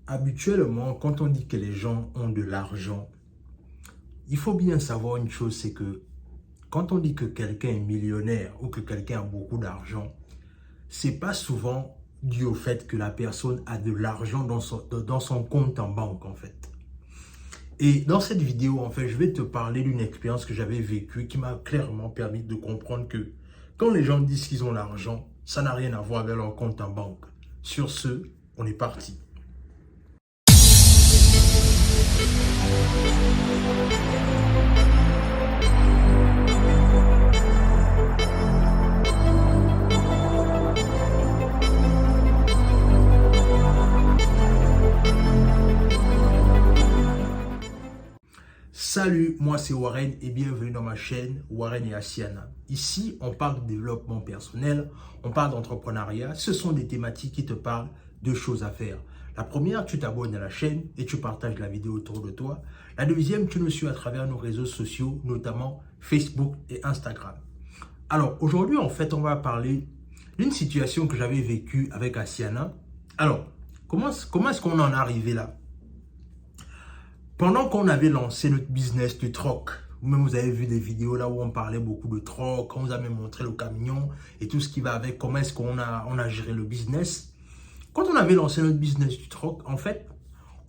Habituellement, quand on dit que les gens ont de l'argent, il faut bien savoir une chose, c'est que quand on dit que quelqu'un est millionnaire ou que quelqu'un a beaucoup d'argent, c'est pas souvent dû au fait que la personne a de l'argent dans son compte en banque, en fait. Et dans cette vidéo, en fait, je vais te parler d'une expérience que j'avais vécue qui m'a clairement permis de comprendre que quand les gens disent qu'ils ont l'argent, ça n'a rien à voir avec leur compte en banque. Sur ce, on est parti. Salut, moi c'est Warren et bienvenue dans ma chaîne Warren et Asiana. Ici, on parle de développement personnel, on parle d'entrepreneuriat. Ce sont des thématiques qui te parlent de choses à faire. La première, tu t'abonnes à la chaîne et tu partages la vidéo autour de toi. La deuxième, tu nous suis à travers nos réseaux sociaux, notamment Facebook et Instagram. Alors, aujourd'hui, en fait, on va parler d'une situation que j'avais vécue avec Asiana. Alors, comment est-ce qu'on en est arrivé là? Pendant qu'on avait lancé notre business du troc, même vous avez vu des vidéos là où on parlait beaucoup de troc, on vous a même montré le camion et tout ce qui va avec, comment est-ce qu'on a géré le business. Quand on avait lancé notre business du troc, en fait,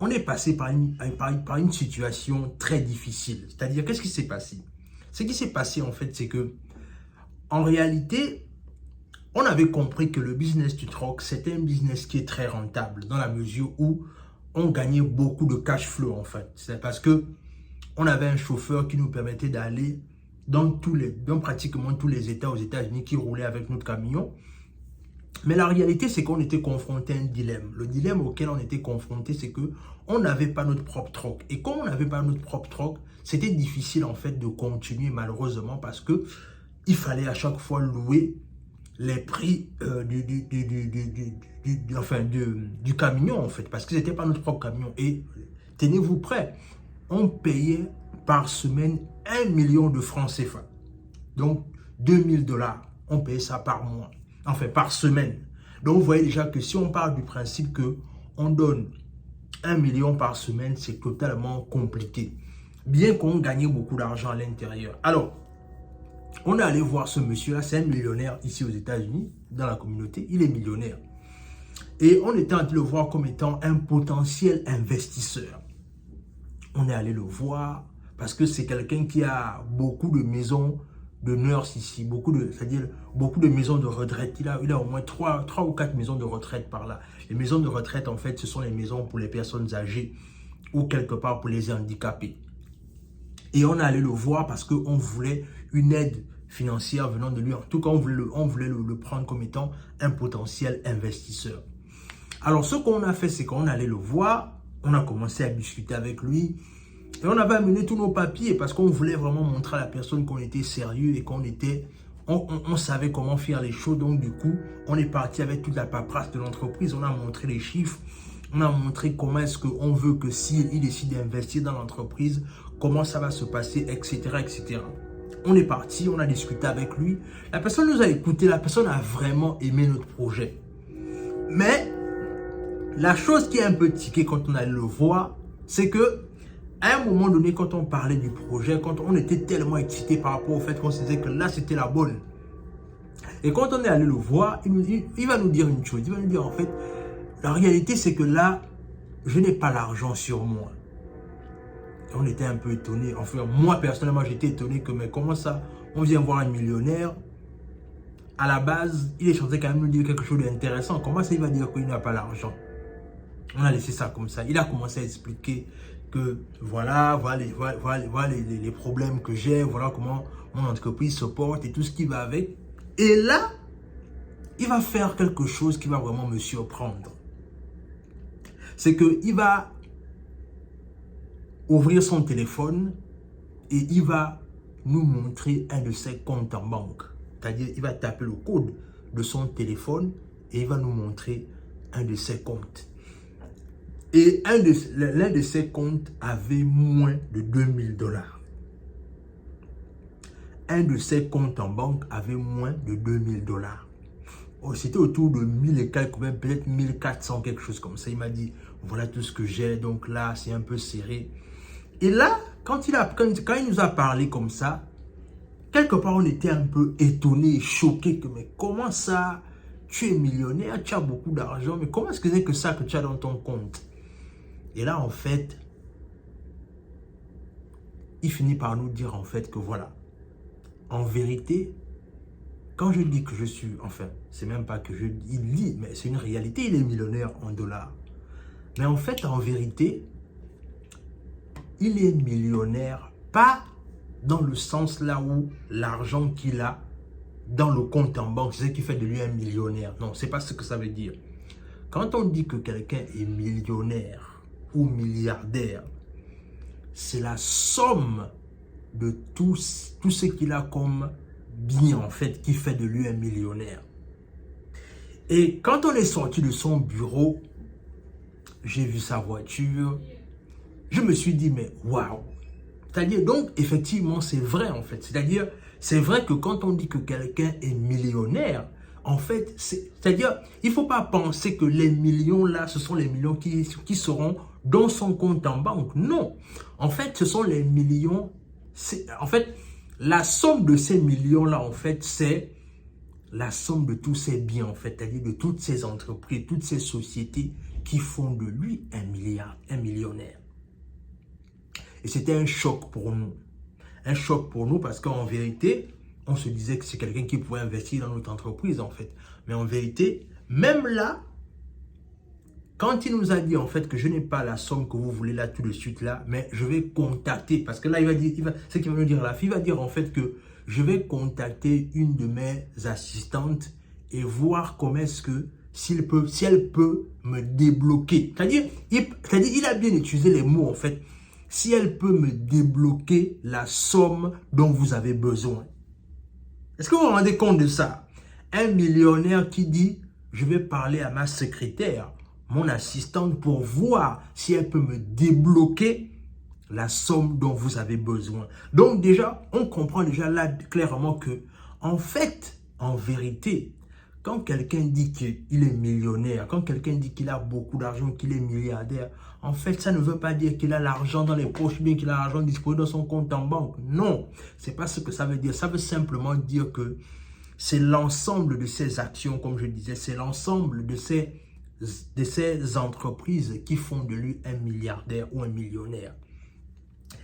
on est passé par une situation très difficile. C'est-à-dire, qu'est-ce qui s'est passé? Ce qui s'est passé, en fait, c'est que, en réalité, on avait compris que le business du troc, c'était un business qui est très rentable dans la mesure où on gagnait beaucoup de cash flow en fait. C'est parce que on avait un chauffeur qui nous permettait d'aller dans pratiquement tous les États aux États-Unis qui roulait avec notre camion. Mais la réalité, c'est qu'on était confronté à un dilemme. Le dilemme auquel on était confronté, c'est que on n'avait pas notre propre troc. Et comme on n'avait pas notre propre troc, c'était difficile en fait de continuer malheureusement parce que il fallait à chaque fois louer les prix du camion en fait, parce que c'était pas notre propre camion. Et tenez-vous prêts, on payait par semaine 1 million de francs CFA. Donc 2000 $, on payait ça par mois, enfin par semaine. Donc vous voyez déjà que si on part du principe que on donne 1 million par semaine, c'est totalement compliqué. Bien qu'on gagnait beaucoup d'argent à l'intérieur. Alors, on est allé voir ce monsieur-là, c'est un millionnaire ici aux États-Unis, dans la communauté, il est millionnaire. Et on était en train de le voir comme étant un potentiel investisseur. On est allé le voir parce que c'est quelqu'un qui a beaucoup de maisons de nurses ici, c'est-à-dire beaucoup de maisons de retraite. Il a au moins 3 ou 4 maisons de retraite par là. Les maisons de retraite, en fait, ce sont les maisons pour les personnes âgées ou quelque part pour les handicapés. Et on est allé le voir parce qu'on voulait une aide financière venant de lui. En tout cas, on voulait le prendre comme étant un potentiel investisseur. Alors, ce qu'on a fait, c'est qu'on allait le voir. On a commencé à discuter avec lui. Et on avait amené tous nos papiers parce qu'on voulait vraiment montrer à la personne qu'on était sérieux et on savait comment faire les choses. Donc, du coup, on est parti avec toute la paperasse de l'entreprise. On a montré les chiffres. On a montré comment est-ce qu'on veut que s'il décide d'investir dans l'entreprise, comment ça va se passer, etc., etc. On est parti, on a discuté avec lui. La personne nous a écouté, la personne a vraiment aimé notre projet. Mais la chose qui est un peu tiquée quand on allait le voir, c'est que à un moment donné, quand on parlait du projet, quand on était tellement excité par rapport au fait qu'on se disait que là, c'était la bonne. Et quand on est allé le voir, il va nous dire une chose. Il va nous dire en fait, la réalité, c'est que là, je n'ai pas l'argent sur moi. Et on était un peu étonnés. Enfin, moi, personnellement, j'étais étonné que, mais comment ça, on vient voir un millionnaire. À la base, il est censé quand même nous dire quelque chose d'intéressant. Comment ça, il va dire qu'il n'a pas l'argent? On a laissé ça comme ça. Il a commencé à expliquer que voilà les problèmes que j'ai, voilà comment mon entreprise se porte et tout ce qui va avec. Et là, il va faire quelque chose qui va vraiment me surprendre. C'est qu'il va ouvrir son téléphone et il va nous montrer un de ses comptes en banque. C'est-à-dire, il va taper le code de son téléphone et il va nous montrer un de ses comptes. Et l'un de ses comptes avait moins de 2000 $. Un de ses comptes en banque avait moins de 2000 $. c'était autour de 1000 et quelques, même peut-être 1400, quelque chose comme ça. Il m'a dit, voilà tout ce que j'ai, donc là, c'est un peu serré. Et là, quand il nous a parlé comme ça, quelque part, on était un peu étonnés, choqués, que mais comment ça, tu es millionnaire, tu as beaucoup d'argent, mais comment est-ce que c'est que ça que tu as dans ton compte? Et là, en fait, il finit par nous dire en fait que voilà, en vérité, quand je dis que je suis, enfin, c'est même pas que il dit, mais c'est une réalité, il est millionnaire en dollars. Mais en fait, en vérité, il est millionnaire, pas dans le sens là où l'argent qu'il a dans le compte en banque, c'est ce qui fait de lui un millionnaire. Non, c'est pas ce que ça veut dire. Quand on dit que quelqu'un est millionnaire ou milliardaire, c'est la somme de tout ce qu'il a comme bien, en fait, qui fait de lui un millionnaire. Et quand on est sorti de son bureau, j'ai vu sa voiture, je me suis dit, mais waouh! C'est-à-dire, donc, effectivement, c'est vrai, en fait. C'est-à-dire, c'est vrai que quand on dit que quelqu'un est millionnaire, en fait, c'est-à-dire, il ne faut pas penser que les millions là, ce sont les millions qui seront dans son compte en banque. Non. En fait, ce sont les millions. En fait, la somme de ces millions-là, en fait, c'est la somme de tous ces biens, en fait, c'est-à-dire de toutes ces entreprises, toutes ces sociétés qui font de lui un millionnaire. Et c'était un choc pour nous. Un choc pour nous parce qu'en vérité, on se disait que c'est quelqu'un qui pouvait investir dans notre entreprise, en fait. Mais en vérité, même là, quand il nous a dit, en fait, que je n'ai pas la somme que vous voulez là, tout de suite, là, mais je vais contacter, parce que là, il va dire, ce qu'il va nous dire là, il va dire, en fait, que je vais contacter une de mes assistantes et voir comment est-ce que, si elle peut me débloquer. C'est-à-dire, il a bien utilisé les mots, en fait, si elle peut me débloquer la somme dont vous avez besoin. Est-ce que vous vous rendez compte de ça? Un millionnaire qui dit, je vais parler à ma secrétaire, mon assistante, pour voir si elle peut me débloquer la somme dont vous avez besoin. Donc déjà, on comprend déjà là clairement que, en fait, en vérité, quand quelqu'un dit qu'il est millionnaire, quand quelqu'un dit qu'il a beaucoup d'argent, qu'il est milliardaire, en fait, ça ne veut pas dire qu'il a l'argent dans les poches, bien qu'il a l'argent disponible dans son compte en banque. Non, c'est pas ce que ça veut dire. Ça veut simplement dire que c'est l'ensemble de ces actions, comme je disais, c'est l'ensemble de ces entreprises qui font de lui un milliardaire ou un millionnaire.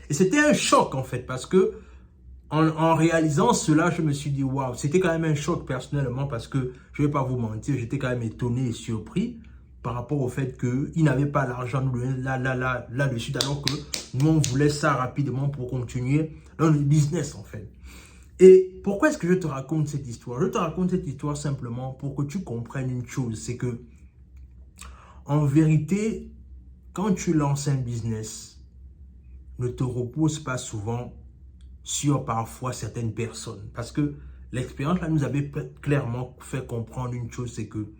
Et c'était un choc, en fait, parce que en réalisant cela, je me suis dit, waouh, c'était quand même un choc personnellement parce que, je ne vais pas vous mentir, j'étais quand même étonné et surpris par rapport au fait qu'il n'avait pas l'argent là-dessus, alors que nous, on voulait ça rapidement pour continuer dans le business, en fait. Et pourquoi est-ce que je te raconte cette histoire? Je te raconte cette histoire simplement pour que tu comprennes une chose, c'est que, en vérité, quand tu lances un business, ne te repose pas souvent sur parfois certaines personnes. Parce que l'expérience là nous avait clairement fait comprendre une chose, c'est que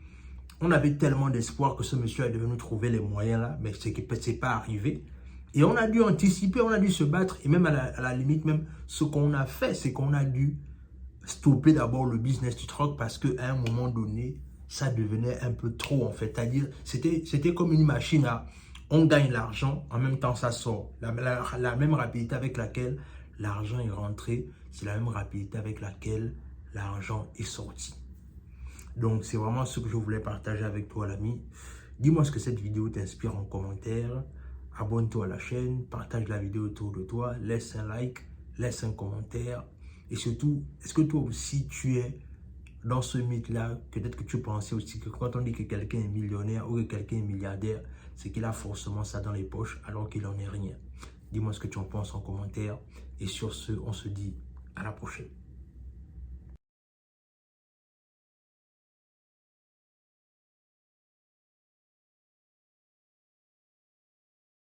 on avait tellement d'espoir que ce monsieur devait nous trouver les moyens là, mais c'est que c'est pas arrivé. Et on a dû anticiper, on a dû se battre. Et même à la limite, même ce qu'on a fait, c'est qu'on a dû stopper d'abord le business du truck parce qu'à un moment donné, ça devenait un peu trop en fait. C'est-à-dire, c'était comme une machine à... On gagne l'argent, en même temps ça sort. La même rapidité avec laquelle l'argent est rentré, c'est la même rapidité avec laquelle l'argent est sorti. Donc, c'est vraiment ce que je voulais partager avec toi, l'ami. Dis-moi ce que cette vidéo t'inspire en commentaire. Abonne-toi à la chaîne, partage la vidéo autour de toi, laisse un like, laisse un commentaire. Et surtout, est-ce que toi aussi tu es dans ce mythe-là? Peut-être que tu pensais aussi que quand on dit que quelqu'un est millionnaire ou que quelqu'un est milliardaire, c'est qu'il a forcément ça dans les poches alors qu'il n'en est rien. Dis-moi ce que tu en penses en commentaire. Et sur ce, on se dit à la prochaine.